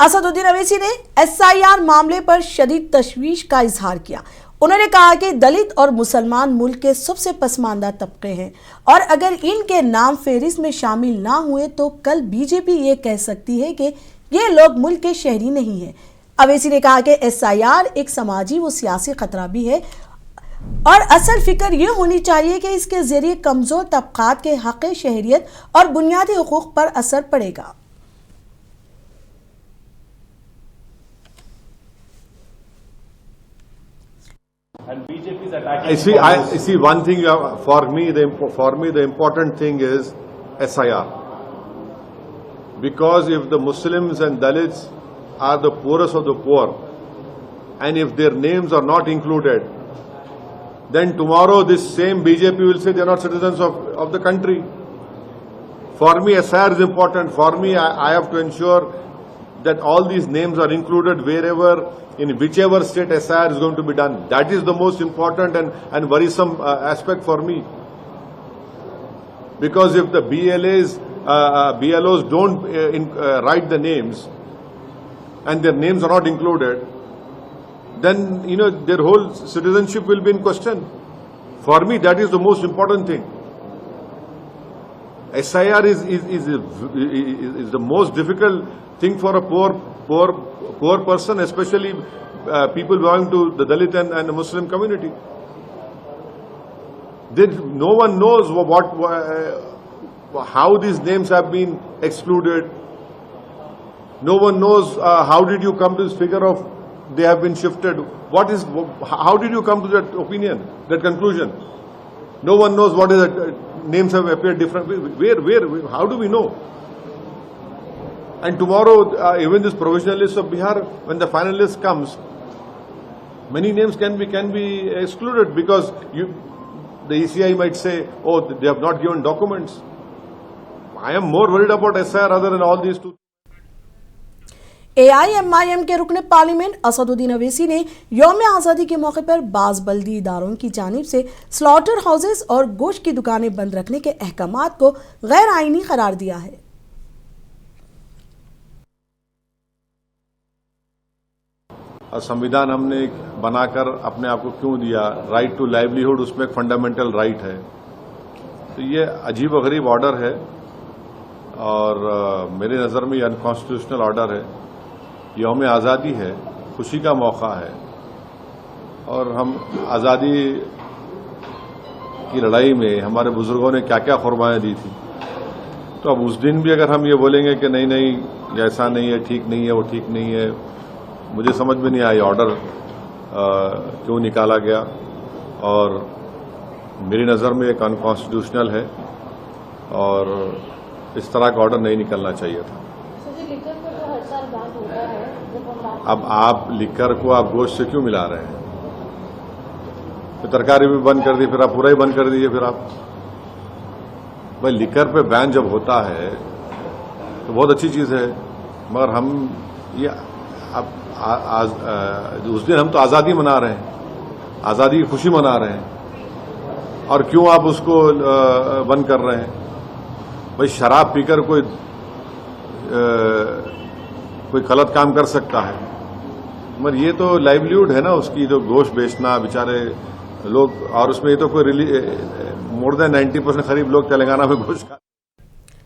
असदुद्दीन अवैसी ने SIR मामले पर शदीद तशवीश का इजहार किया। उन्होंने कहा कि दलित और मुसलमान मुल्क के सबसे पसमानदा तबके हैं और अगर इनके नाम फेहरिस्त में शामिल ना हुए तो कल बीजेपी ये कह सकती है कि ये लोग मुल्क के शहरी नहीं हैं। अवैसी ने कहा कि SIR एक समाजी व सियासी खतरा भी है और असल फिक्र ये होनी चाहिए कि इसके जरिए कमजोर तबकात के हक शहरियत और बुनियादी हुकूक पर असर पड़ेगा। And BJP is attacking. I see one thing for me. The important thing is SIR, because if the Muslims and Dalits are the poorest of the poor, and if their names are not included, then tomorrow this same BJP will say they are not citizens of the country. For me, SIR is important. For me, I have to ensure that all these names are included wherever, in whichever state SIR is going to be done. That is the most important and worrisome aspect for me. Because if the BLOs don't write the names and their names are not included, then their whole citizenship will be in question. For me, that is the most important thing. SIR is the most difficult thing for a poor person, especially people belonging to the Dalit and the Muslim community. No one knows how these names have been excluded. No one knows how did you come to this figure of they have been shifted. How did you come to that opinion, that conclusion? No one knows what is that. Names have appeared differently. Where? How do we know? And tomorrow, even this provisional list of Bihar, when the final list comes, many names can be excluded because the ECI might say, oh, they have not given documents. I am more worried about SIR other than all these two. AIMIM के रुकने parliament Asaduddin Owaisi ने यौम आज़ादी के मौके पर बाज़ बल्दी इदारों की जानिब से स्लॉटर हाउसेस और गोश्त की दुकानें बंद रखने के अहकामात को गैर आईनी करार दिया है। संविधान हमने बनाकर अपने आप को क्यों दिया, राइट टू लाइवलीहुड, उसमें एक फंडामेंटल राइट है। तो ये अजीब व गरीब ऑर्डर है और मेरे नज़र में ये अनकॉन्स्टिट्यूशनल ऑर्डर है। यौम आज़ादी है, खुशी का मौका है और हम आज़ादी की लड़ाई में हमारे बुजुर्गों ने क्या क्या कुर्बानियां दी थी। तो अब उस दिन भी अगर हम ये बोलेंगे कि नहीं ऐसा नहीं है, ठीक नहीं है, वो ठीक नहीं है, मुझे समझ में नहीं आया ऑर्डर क्यों निकाला गया और मेरी नज़र में एक अनकॉन्स्टिट्यूशनल है और इस तरह का ऑर्डर नहीं निकलना चाहिए था। अब आप लिकर को आप गोश्त से क्यों मिला रहे हैं? तो तरकारी भी बंद कर दी, फिर आप पूरा ही बंद कर दीजिए। फिर आप भाई लिकर पे बैन जब होता है तो बहुत अच्छी चीज़ है, मगर हम ये अब उस दिन हम तो आज़ादी मना रहे हैं, आज़ादी की खुशी मना रहे हैं और क्यों आप उसको बंद कर रहे हैं? भाई शराब पीकर कोई गलत काम कर सकता है, मगर ये तो लाइवलीहुड है ना उसकी, जो गोश्त बेचना बेचारे लोग, और उसमें ये तो कोई मोर देन 90% करीब लोग तेलंगाना में गोश्त